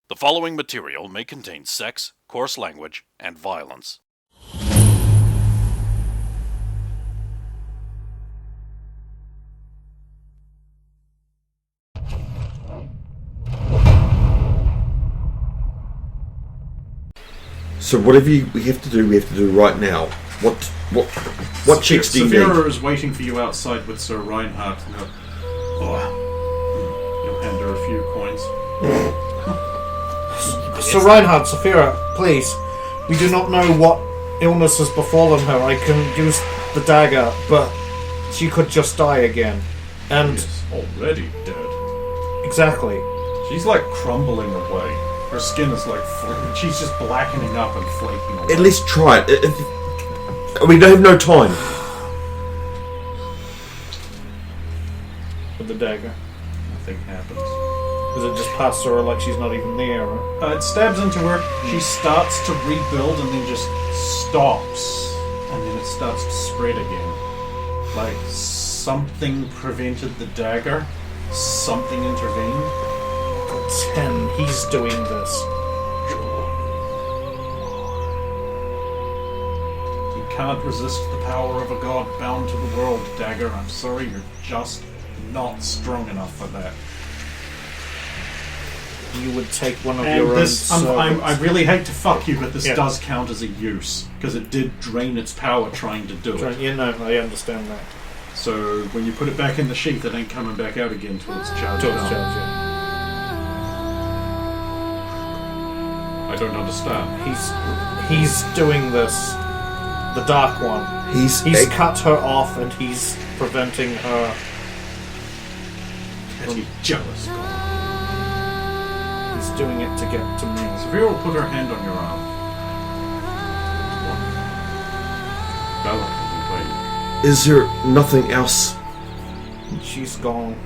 The following material may contain sex, coarse language, and violence. So whatever we have to do right now. What checks do you need? Saphira is waiting for you outside with Sir Reinhardt. You'll hand her a few coins. Sir Reinhardt, Saphira, please. We do not know what illness has befallen her. I can use the dagger, but she could just die again. And She's already dead. exactly. She's like crumbling away. Her skin is like she's just blackening up and flaking away. At least try it. We don't have no time. With the dagger. Nothing happens. Does it just pass through her like she's not even there? It stabs into her. She starts to rebuild and then just stops. And then it starts to spread again. Like something prevented the dagger. Something intervened. 10. He's doing this. You can't resist the power of a god bound to the world, Dagger. I'm sorry, you're just not strong enough for that. You would take one of And your this, own I really hate to fuck you, but this Yeah. does count as a use, because it did drain its power trying to do it. Yeah, no, I understand that. So when you put it back in the sheath, it ain't coming back out again till it's charged Till it's up. charged, yeah. I don't understand. He's doing this. The Dark One. He's cut her off and he's preventing her. Petty, jealous god. He's doing it to get to me. Saphira will put her hand on your arm. Bella will wait. Is there nothing else? She's gone.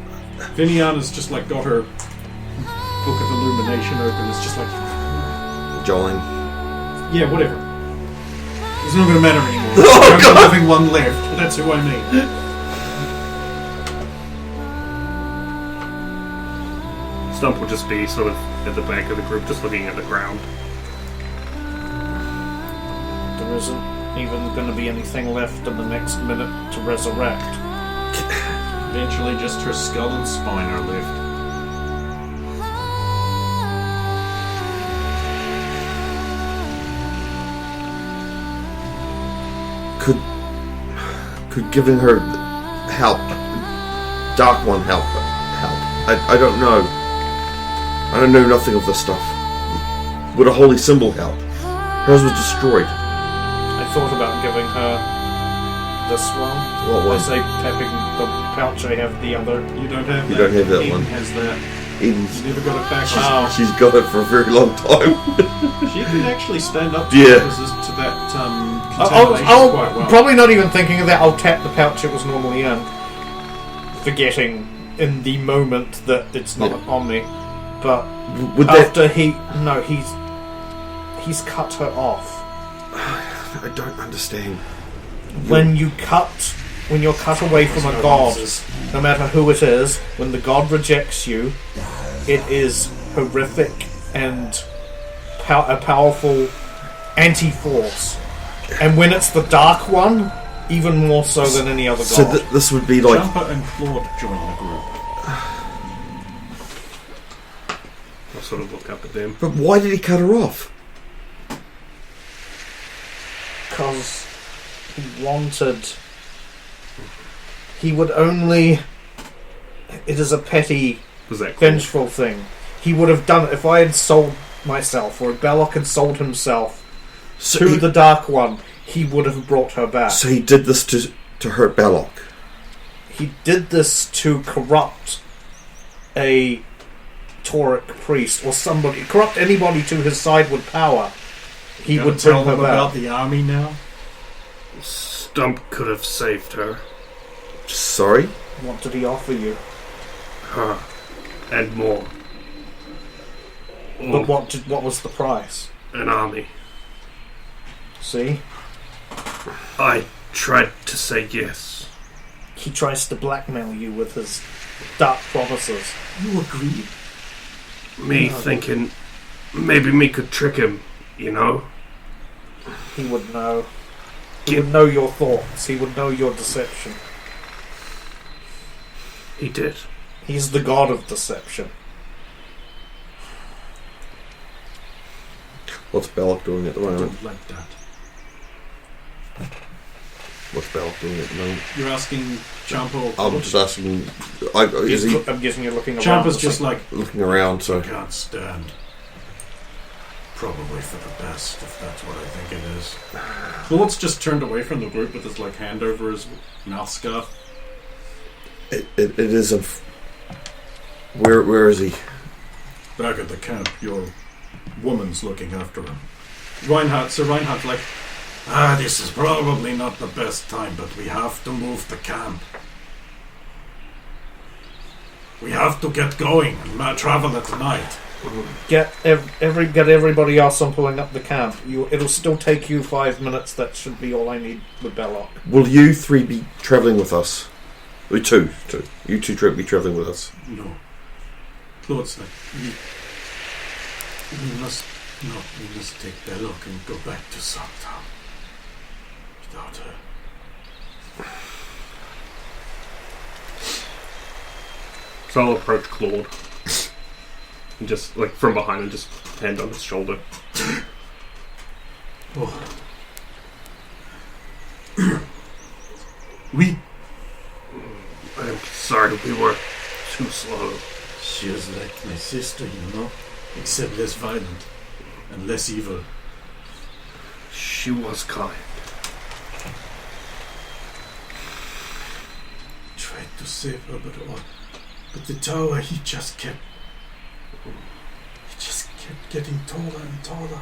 Viniana's just like got her book of illumination open. It's just like, Jolling. yeah, whatever. It's not going to matter anymore. Oh, I'm God. having one left. That's who I mean. Stump will just be sort of at the back of the group, just looking at the ground. There isn't even going to be anything left in the next minute to resurrect. Eventually, just her skull and spine are left. Could giving her help, Dark One help. I don't know. I don't know nothing of this stuff. Would a holy symbol help? Hers was destroyed. I thought about giving her this one. What one? I say tapping the pouch. I have the other. You don't have that. You don't have that Eden one. has that. Eden's, You never got it back. she's got it for a very long time. She can actually stand up to, Yeah. to that contamination I'll quite well. probably not even thinking of that. I'll tap the pouch it was normally in, forgetting in the moment that it's not on me. But Would that? after he's cut her off. I don't understand. When you're cut away from a god, no matter who it is, when the god rejects you, it is horrific and a powerful anti-force. And when it's the Dark One, even more so than any other god. So this would be like. Jumper and Claude join the group. I'll sort of look up at them. But why did he cut her off? Because he would only. It is a petty, Was that cool? vengeful thing. He would have done it if I had sold myself, or if Belloc had sold himself So to he, the Dark One, he would have brought her back. so he did this to hurt Belloc. He did this to corrupt a Tauric priest, or corrupt anybody to his side with power. He You would gotta tell bring her them about back. the army now. Stump could have saved her. Sorry? What did he offer you? Her. And more. But what was the price? An army. See? I tried to say yes. He tries to blackmail you with his dark promises. You agreed? Me No. thinking maybe me could trick him, you know? He would know. He would know your thoughts. He would know your deception. He did. He's the god of deception. What's Belloc doing at the I moment? don't like that. What's Belloc doing at the moment? You're asking Champo. I'm just asking. Is he I'm guessing you're looking around. Champa's just like, looking around? So can't stand. Probably for the best, if that's what I think it is. Claude's just turned away from the group with his like hand over his mouth scarf. it is a. Where is he? Back at the camp, your woman's looking after him. Sir Reinhardt's like, this is probably not the best time, but we have to move the camp. We have to get going and travel at night. Get everybody else on pulling up the camp. It'll still take you 5 minutes. That should be all I need with Belloc. Will you three be travelling with us? Two. You two be travelling with us. No. Claude's like, we must take Belloc and go back to Socktown. Without her. So I'll approach Claude. And just, like, from behind and just hand on his shoulder. Oh. I'm sorry we were too slow. She was like my sister, you know? Except less violent and less evil. She was kind. Tried to save her, but the tower, he just kept getting taller and taller.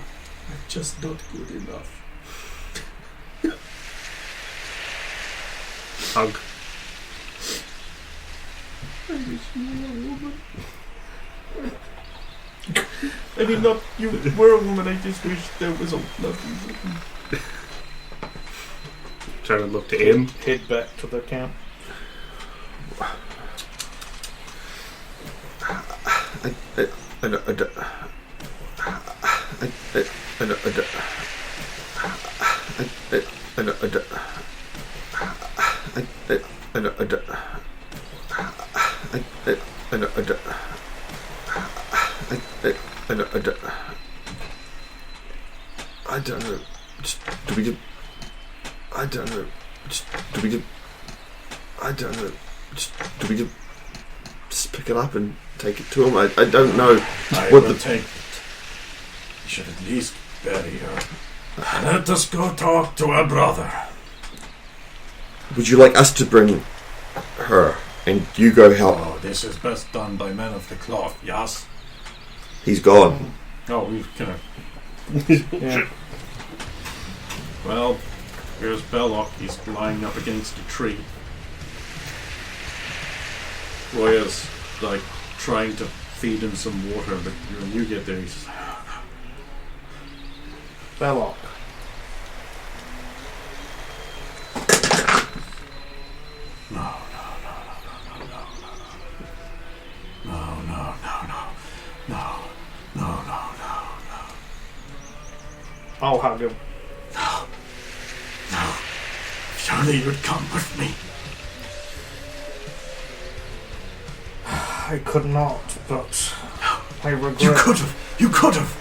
I'm just not good enough. Hug. I wish you were a woman. I mean, not you were a woman. I just wish there was a lovely woman. Trying to look to him. Head back to the camp. I don't know. Just pick it up and take it to him? I don't know what the take it. You should at least bury her. Let us go talk to her brother. Would you like us to bring her and you go help? Oh, this is best done by men of the cloth, yes? He's gone. Oh, we've kind of... Yeah. Well, here's Belloc. He's lying up against a tree. Roya's, like, trying to feed him some water, but when you get there, he's... Belloc. No. I'll hug him. No. Surely you'd come with me. I could not, but I regret. You could have.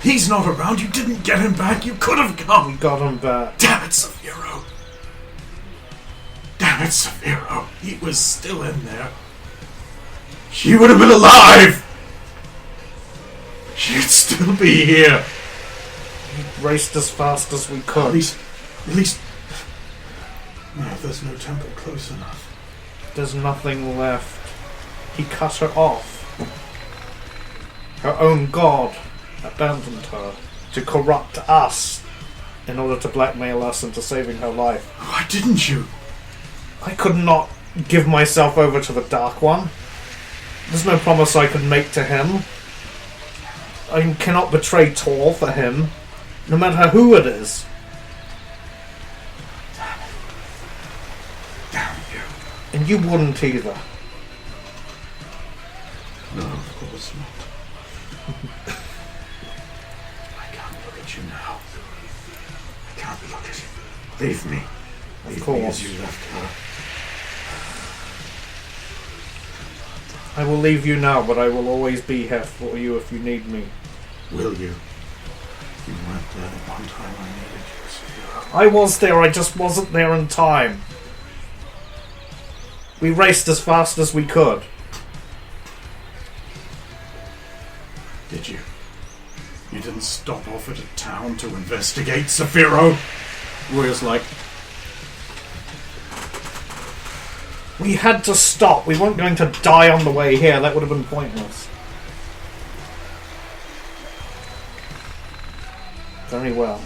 He's not around. You didn't get him back. You could have We come. got him back. Damn it, Severo. He was still in there. She would have been alive. She'd still be here. We raced as fast as we could. At least. No, there's no temple close enough. There's nothing left. He cut her off. Her own god abandoned her to corrupt us in order to blackmail us into saving her life. Why didn't you? I could not give myself over to the Dark One. There's no promise I could make to him. I cannot betray Tor for him, no matter who it is. Damn you. And you wouldn't either. No, of course not. you now. I can't look at you. Leave me. Leave me course. as you left her. I will leave you now, but I will always be here for you if you need me. Will you? You weren't there the one time I needed you, Sophia. I was there, I just wasn't there in time. We raced as fast as we could. Did you? You didn't stop off at a town to investigate, Saphiro? Roya's like, We had to stop. We weren't going to die on the way here. That would have been pointless. Very well.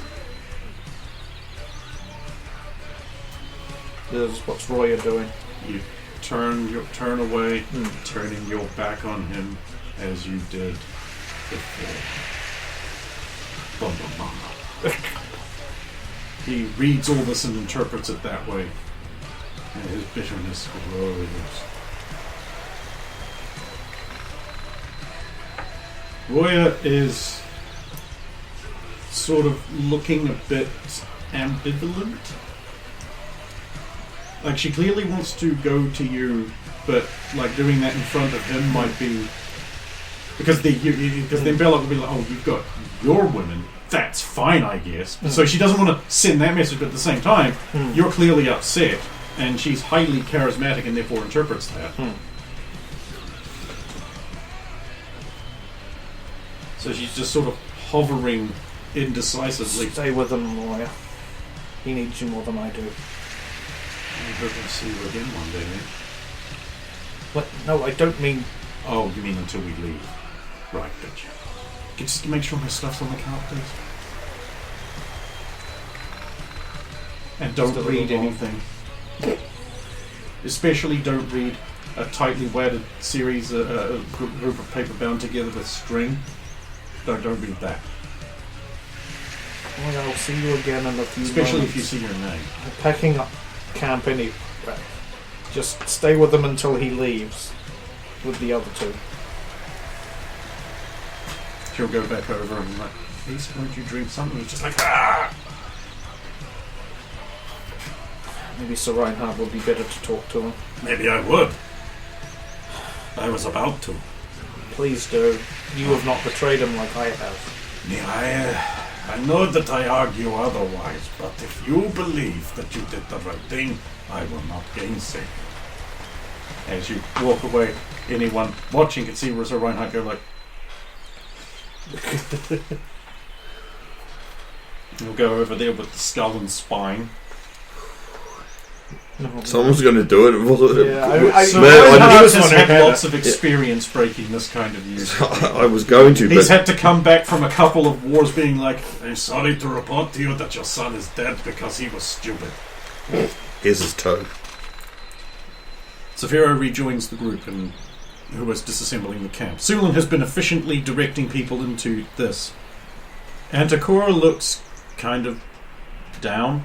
What's Roya doing? you turn away, turning your back on him as you did before. Bum, bum, bum. He reads all this and interprets it that way, and his bitterness grows. Roya is sort of looking a bit ambivalent. Like, she clearly wants to go to you, but like doing that in front of him might be because then Bella will be like, "Oh, you've got your women. That's fine, I guess." So she doesn't want to send that message, but at the same time, you're clearly upset, and she's highly charismatic and therefore interprets that. So she's just sort of hovering indecisively. Stay with him, Roya. He needs you more than I do. I hope I see you again one day, mate. What? No, I don't mean... Oh, you mean until we leave? Right, gotcha. Can you just make sure my stuff's on the cart, please? And don't Still read wrong. anything. Especially don't read a tightly weighted series, a group of paper bound together with string. Don't read that. Well, I'll see you again in a few Especially moments. if you see your name. I'm packing up camp anyway. Just stay with him until he leaves. With the other two. She'll go back over and like, please, won't you drink something? He's just like, ah! Maybe Sir Reinhardt would be better to talk to him. Maybe I would. I was about to. Please do. You have not betrayed him like I have. Yeah, I know that I argue otherwise, but if you believe that you did the right thing, I will not gainsay. As you walk away, anyone watching can see Sir Reinhardt go like... He'll go over there with the skull and spine. Someone's going to do it. Yeah, So Man, Reinhardt was has one who had had lots it. of experience breaking this kind of news. I was going to, He's but had to come back from a couple of wars being like, I'm sorry to report to you that your son is dead because he was stupid. here's his toe. Saphiro rejoins the group and who is disassembling the camp. Sulan has been efficiently directing people into this. Antakora looks kind of down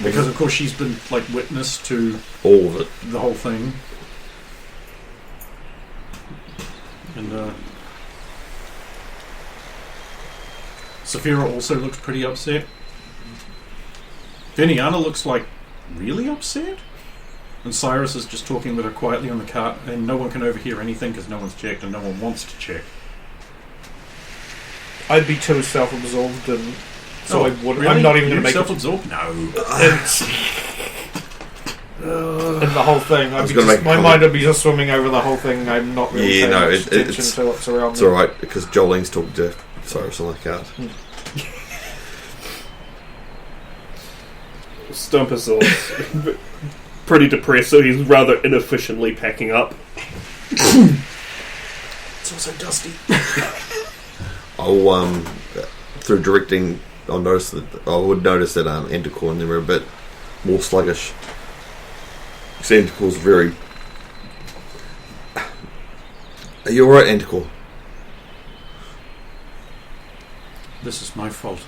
because, of course, she's been like witness to all of it. the whole thing. And Saphira also looks pretty upset. Veniana looks like really upset. And Cyrus is just talking with her quietly on the cart, and no one can overhear anything because no one's checked and no one wants to check. I'd be too self-absorbed, and so I wouldn't. Really? I'm not even going You're to make it. self-absorbed? No. And the whole thing, I was gonna make a my comment. mind would be just swimming over the whole thing. I'm not really Yeah, paying no, much attention it's- to what's around It's me. alright, because Jolene's talking to Cyrus on the cart. Stumpus is pretty depressed, so he's rather inefficiently packing up. It's also dusty. I'll, through directing, I would notice that Endercore and them are a bit more sluggish. Because Endercore's very... Are you alright, Endercore? This is my fault.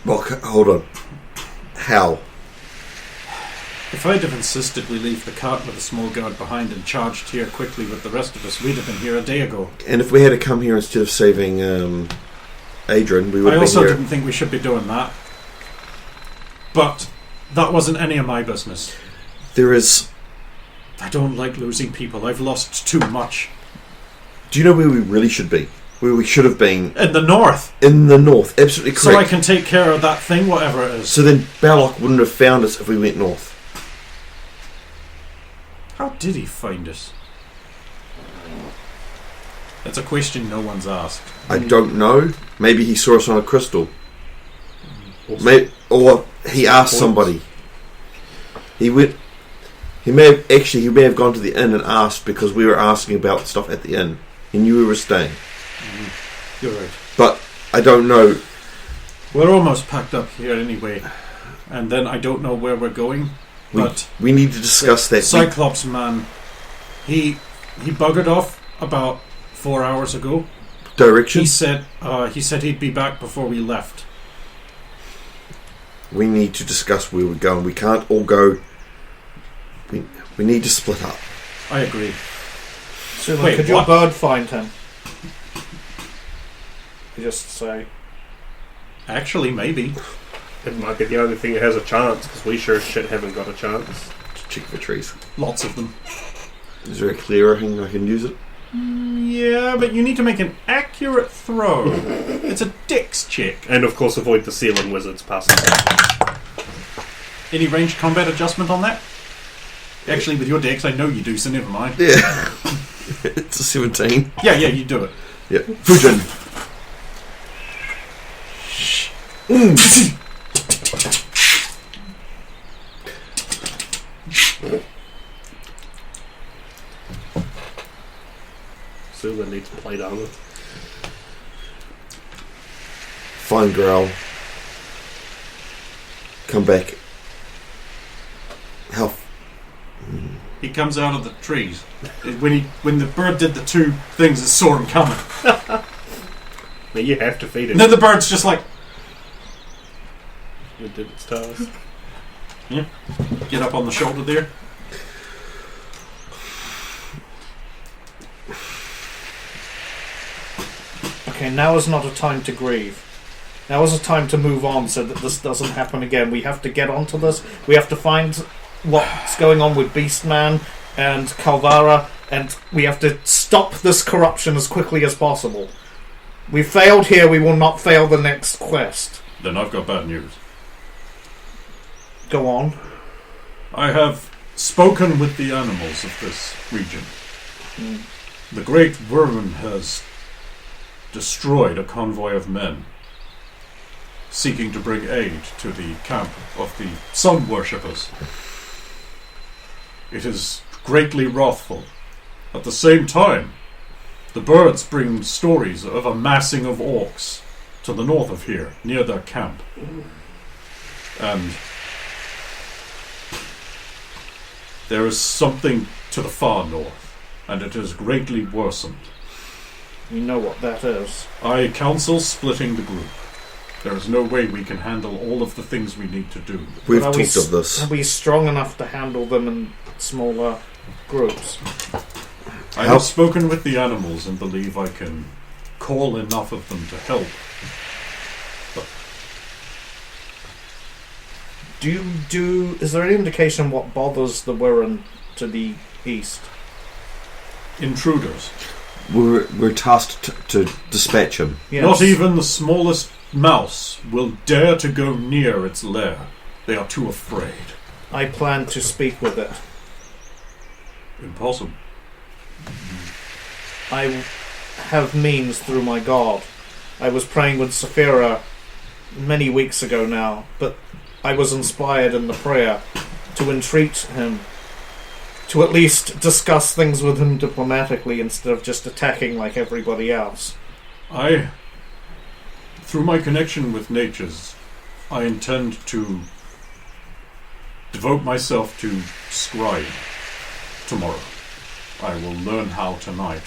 Well, hold on. How? If I'd have insisted we leave the cart with a small guard behind and charged here quickly with the rest of us, we'd have been here a day ago. And if we had to come here instead of saving Adrian, we would I have been also here. didn't think we should be doing that. But that wasn't any of my business. There is... I don't like losing people. I've lost too much. Do you know where we really should be? Where we should have been? In the north. In the north, absolutely correct. So I can take care of that thing, whatever it is. So then Balok wouldn't have found us if we went north. How did he find us? That's a question no one's asked. I don't know. Maybe he saw us on a crystal. Or he asked somebody. He may have gone to the inn and asked because we were asking about stuff at the inn. He knew we were staying. You're right. But I don't know. We're almost packed up here anyway. And then I don't know where we're going. But we need to discuss that. Cyclops man, he buggered off about 4 hours ago. Direction? He said he'd be back before we left. We need to discuss where we're going. We can't all go. We need to split up. I agree. So Wait, could your what? bird find him? You just say. Actually, maybe. It might be the only thing that has a chance, because we sure as shit haven't got a chance. Check for trees. Lots of them. Is there a clearer thing I can use it? Yeah, but you need to make an accurate throw. It's a dex check. And of course avoid the ceiling wizards passing. Any ranged combat adjustment on that? Actually, with your dex, I know you do, so never mind. Yeah. It's a 17. Yeah, you do it. Yeah. Fujin. Susan needs plate armor. Fine growl. Come back. How? He comes out of the trees. When the bird did the two things, it saw him coming. Now you have to feed it. And then the bird's just like, It did its task. yeah, get up on the shoulder there. Okay, now is not a time to grieve. Now is a time to move on so that this doesn't happen again. We have to get onto this. We have to find what's going on with Beastman and Calvara, and we have to stop this corruption as quickly as possible. We failed here, we will not fail the next quest. Then I've got bad news. Go on. I have spoken with the animals of this region. The great vermin has destroyed a convoy of men seeking to bring aid to the camp of the sun worshippers. It is greatly wrathful. At the same time, the birds bring stories of a massing of orcs to the north of here, near their camp. And there is something to the far north, and it has greatly worsened. You know what that is. I counsel splitting the group. There is no way we can handle all of the things we need to do. We've But talked of this. Are we strong enough to handle them in smaller groups? I have spoken with the animals and believe I can call enough of them to help. Is there any indication what bothers the Wirren to the east? Intruders. We're tasked to dispatch him. Yes. Not even the smallest mouse will dare to go near its lair. They are too afraid. I plan to speak with it. Impossible. I have means through my god. I was praying with Saphira many weeks ago now, but I was inspired in the prayer to entreat him, to at least discuss things with him diplomatically instead of just attacking like everybody else. Through my connection with natures, I intend to devote myself to scribe tomorrow. I will learn how tonight.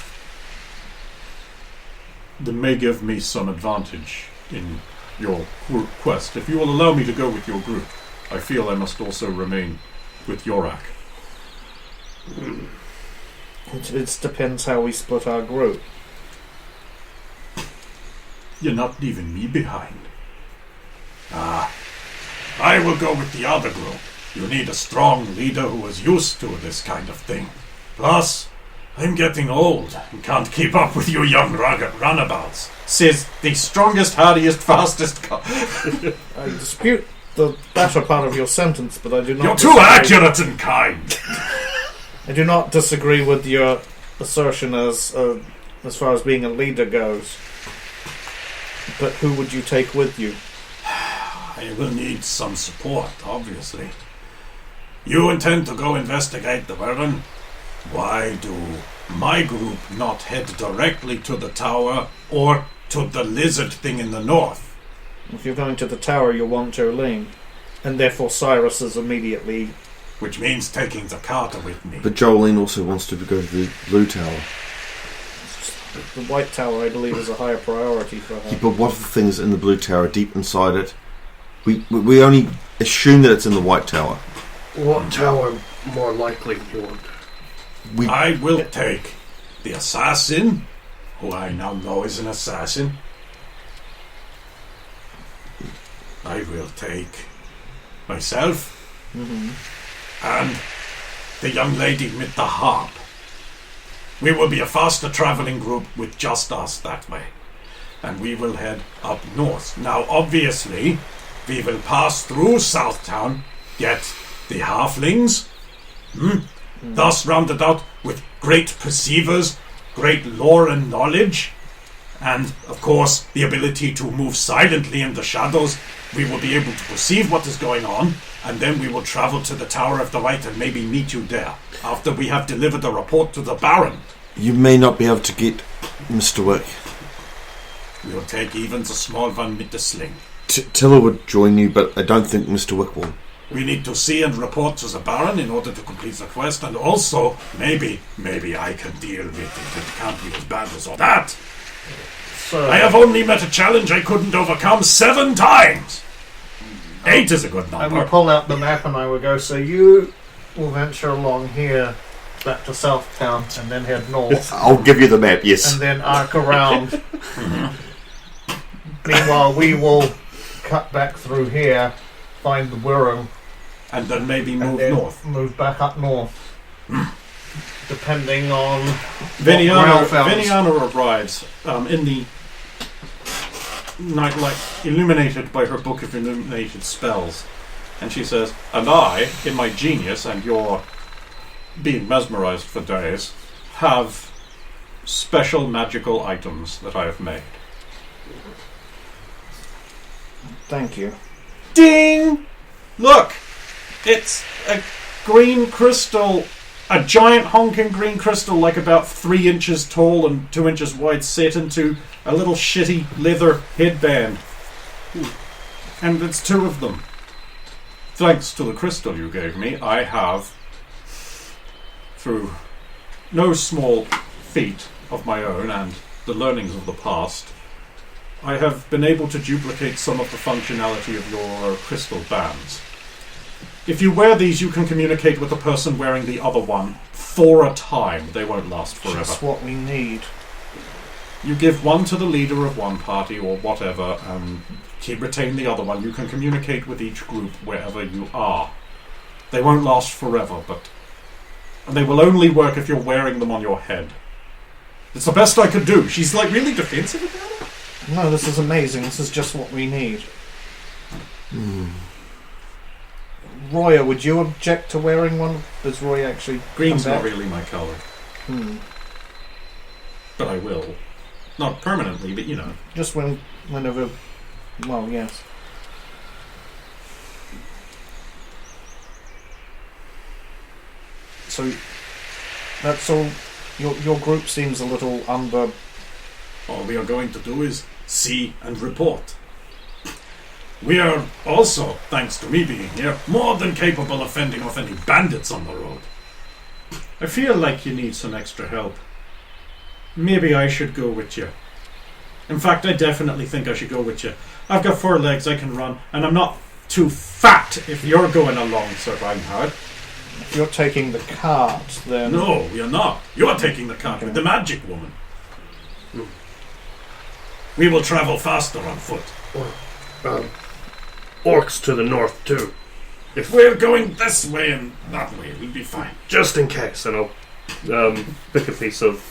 That may give me some advantage in your quest. If you will allow me to go with your group, I feel I must also remain with Yorak? It depends how we split our group. You're not leaving me behind. I will go with the other group. You need a strong leader who is used to this kind of thing. Plus, I'm getting old and can't keep up with you young runabouts. Says the strongest, hardiest, fastest I dispute the latter part of your sentence, but I do not. You're too accurate and kind. I do not disagree with your assertion as far as being a leader goes. But who would you take with you? I will need some support, obviously. You intend to go investigate the Baron? Why do my group not head directly to the tower or to the lizard thing in the north? If you're going to the tower, you'll want Jolene. And therefore Cyrus is immediately... Which means taking the Carter with me. But Jolene also wants to go to the blue tower. The white tower, I believe, is a higher priority for her. Yeah, but what are the things in the blue tower deep inside it? We only assume that it's in the white tower. What tower more likely you want? I will take the assassin, who I now know is an assassin. I will take myself and the young lady with the harp. We will be a faster traveling group with just us that way. And we will head up north. Now, obviously, we will pass through Southtown, get the halflings, thus rounded out with great perceivers, great lore and knowledge, and, of course, the ability to move silently in the shadows. We will be able to perceive what is going on, and then we will travel to the Tower of the Light and maybe meet you there, after we have delivered a report to the Baron. You may not be able to get Mr. Wick. We'll take even the small one with the sling. Tiller would join you, but I don't think Mr. Wick will. We need to see and report to the Baron in order to complete the quest, and also, maybe I can deal with it. It can't be as bad as all that. So, I have only met a challenge I couldn't overcome 7 times. 8 is a good I will number. pull out the map and I will go, so you will venture along here back to Southtown and then head north I'll give you the map, yes. and then arc around. Meanwhile, we will cut back through here, find the Wirral, And then maybe and move then north. move back up north. Depending on Wirral found. Viniana arrives in the nightlight, illuminated by her book of illuminated spells. And she says, and I, in my genius, and you're being mesmerized for days, have special magical items that I have made. Thank you. Ding! Look! It's a green crystal, a giant honking green crystal like about 3 inches tall and 2 inches wide, set into a little shitty leather headband. And it's 2 of them. Thanks to the crystal you gave me, I have, through no small feat of my own and the learnings of the past, I have been able to duplicate some of the functionality of your crystal bands. If you wear these, you can communicate with the person wearing the other one for a time. They won't last forever. That's what we need. You give one to the leader of one party or whatever, and retain the other one. You can communicate with each group wherever you are. They won't last forever, but they will only work if you're wearing them on your head. It's the best I could do. She's like really defensive about it. No, this is amazing. This is just what we need. Roya, would you object to wearing one? Does Roy actually Green's come not back? really my colour, but I will. Not permanently, but you know. Just whenever... Well, yes. So, that's all... Your group seems a little under... All we are going to do is see and report. We are also, thanks to me being here, more than capable of fending off any bandits on the road. I feel like you need some extra help. Maybe I should go with you. In fact, I definitely think I should go with you. I've got 4 legs, I can run, and I'm not too fat if you're going along, Sir Reinhard. if you're taking the cart, then... No, you're not. You're taking the cart with the magic woman. We will travel faster on foot. Orcs to the north too. If we're going this way and that way, we'll be fine. Just in case, and I'll pick a piece of...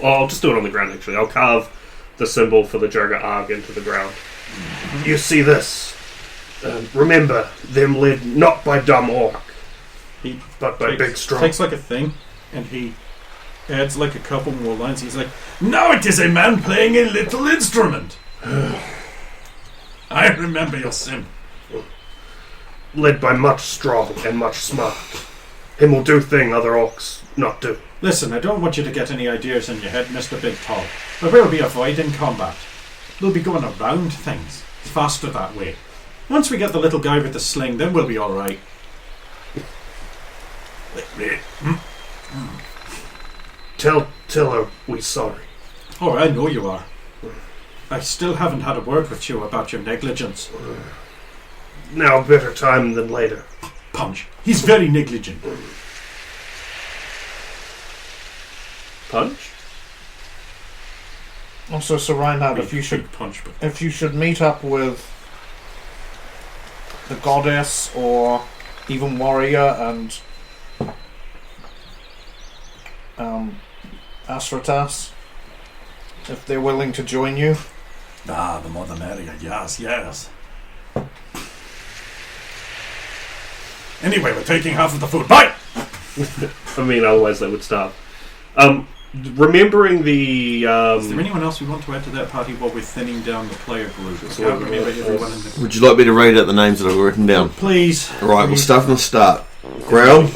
I'll just do it on the ground, actually. I'll carve the symbol for the Jor-Karroc into the ground. You see this? Remember, them led not by dumb orc, but by big strong. Takes like a thing, and he adds like a couple more lines. He's like, "Now it is a man playing a little instrument." I remember your sim. Led by much strong and much smart. Him will do thing other orcs not do. Listen, I don't want you to get any ideas in your head, Mr. Big Tall. But we'll be avoiding combat. We'll be going around things. Faster that way. Once we get the little guy with the sling, then we'll be alright. Tell her we sorry. Oh, I know you are. I still haven't had a word with you about your negligence. Now better time than later. Punch. He's very negligent. Punch? Also, Sir Reinhardt, if you should meet up with the goddess or even warrior and Asratas, if they're willing to join you. Ah, the more the merrier. Yes, yes. Anyway, we're taking half of the food. Bye! I mean, otherwise they would stop. Remembering the... Is there anyone else we want to add to that party while we're thinning down the player group? I can't remember everyone in the... Would you like me to read out the names that I've written down? Please. Alright, we'll start from the start. Growl.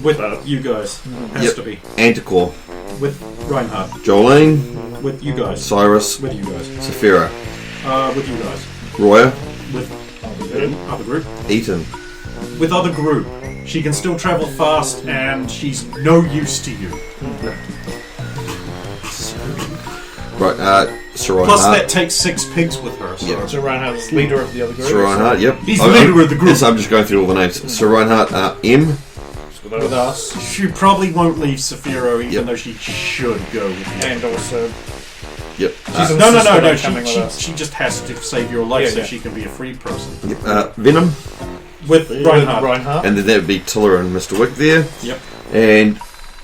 With you guys. Has to be. Antiquor. With Reinhardt. Jolene. With you guys. Cyrus. With you guys. Saphira. With you guys. Roya. With other group. Eaton. With other group. She can still travel fast and she's no use to you. Right, Sir Reinhardt. Plus that takes 6 pigs with her. So. Yep. Sir Reinhardt is leader of the other group. Sir Reinhardt, yep. He's the leader of the group. Yes, I'm just going through all the names. Sir Reinhardt, M. With us. She probably won't leave Saphiro even though she should go with you. And also... Yep. No. She just has to save your life so yeah. she can be a free person. Yep. Venom. With Reinhardt. And then that would be Tiller and Mr. Wick there. Yep. And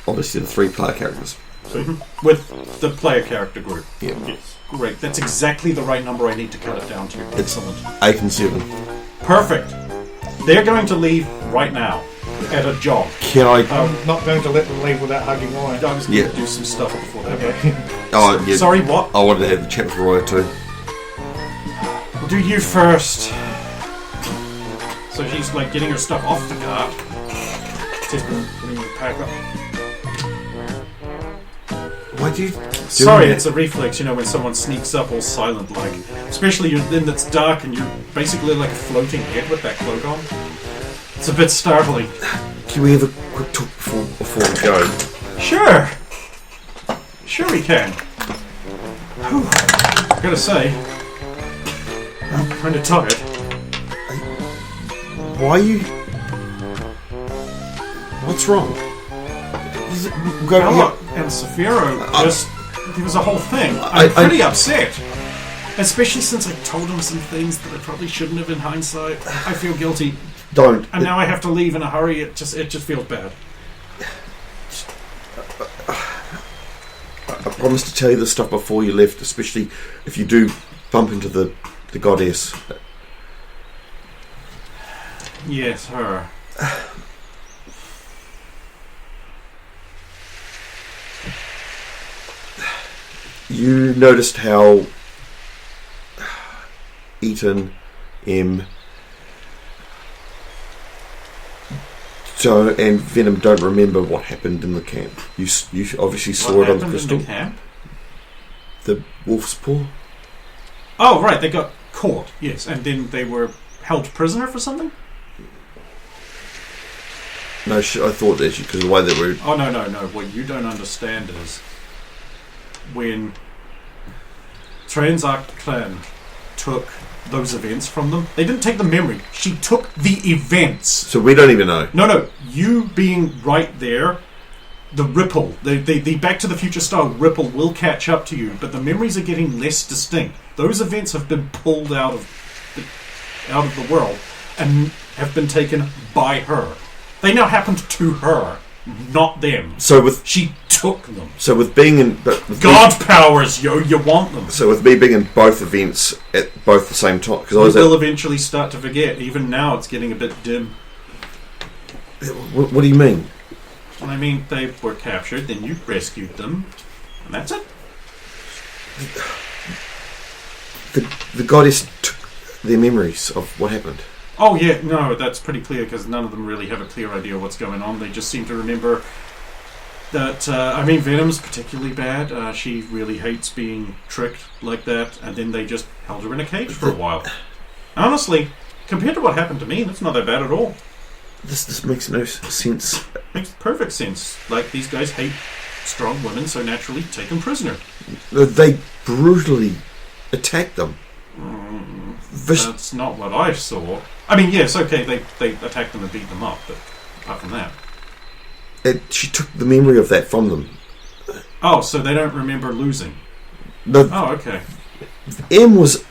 obviously the 3 player characters. Mm-hmm. With the player character group. Yep. Yes. Great. That's exactly the right number I need to cut it down to. Excellent. 8 and 7. Perfect. They're going to leave right now. At a jog. Can I... I'm not going to let them leave without hugging Roy. I was going to do some stuff before that. Okay. Oh, yeah. Sorry, what? I wanted to have the chat with Roya too. We'll do you first. So she's like getting her stuff off the cart. Just putting the pack up. Why do you... Sorry, it's a reflex, you know, when someone sneaks up all silent like. Especially then it's dark and you're basically like a floating head with that cloak on. It's a bit startling. Can we have a quick talk before we go? Sure. Sure we can. Whew. Gotta say, I'm kind of tired. Why are you... What's wrong? Ella and Saphiro just... There was a whole thing. I'm pretty upset. Especially since I told him some things that I probably shouldn't have in hindsight. I feel guilty. Don't. And now I have to leave in a hurry. It just feels bad. I promised to tell you this stuff before you left, especially if you do bump into the goddess. Yes, her. You noticed how Eaton, M, and Venom don't remember what happened in the camp. You obviously saw it on the crystal. In the camp? The wolf's paw. Oh, right, they got caught, yes, and then they were held prisoner for something? No, I thought that because the way that we're... Oh, no. What you don't understand is when Transact Clan took those events from them. They didn't take the memory. She took the events. So we don't even know. No. You being right there, the ripple, the Back to the Future style ripple will catch up to you, but the memories are getting less distinct. Those events have been pulled out of the world and have been taken by her. They now happened to her, not them. She took them. So with being in God powers, you want them. So with me being in both events at both the same time, because I will eventually start to forget. Even now, it's getting a bit dim. What do you mean? I mean, they were captured, then you rescued them, and that's it. The goddess took their memories of what happened. Oh yeah, no, that's pretty clear because none of them really have a clear idea of what's going on. They just seem to remember that. Venom's particularly bad. She really hates being tricked like that, and then they just held her in a cage for a while. Honestly, compared to what happened to me, that's not that bad at all. This makes no sense. Makes perfect sense. Like, these guys hate strong women, so naturally take them prisoner. They brutally attacked them. That's not what I saw. I mean, yes, okay, they attacked them and beat them up, but apart from that. She took the memory of that from them. Oh, so they don't remember losing. Oh, okay. M was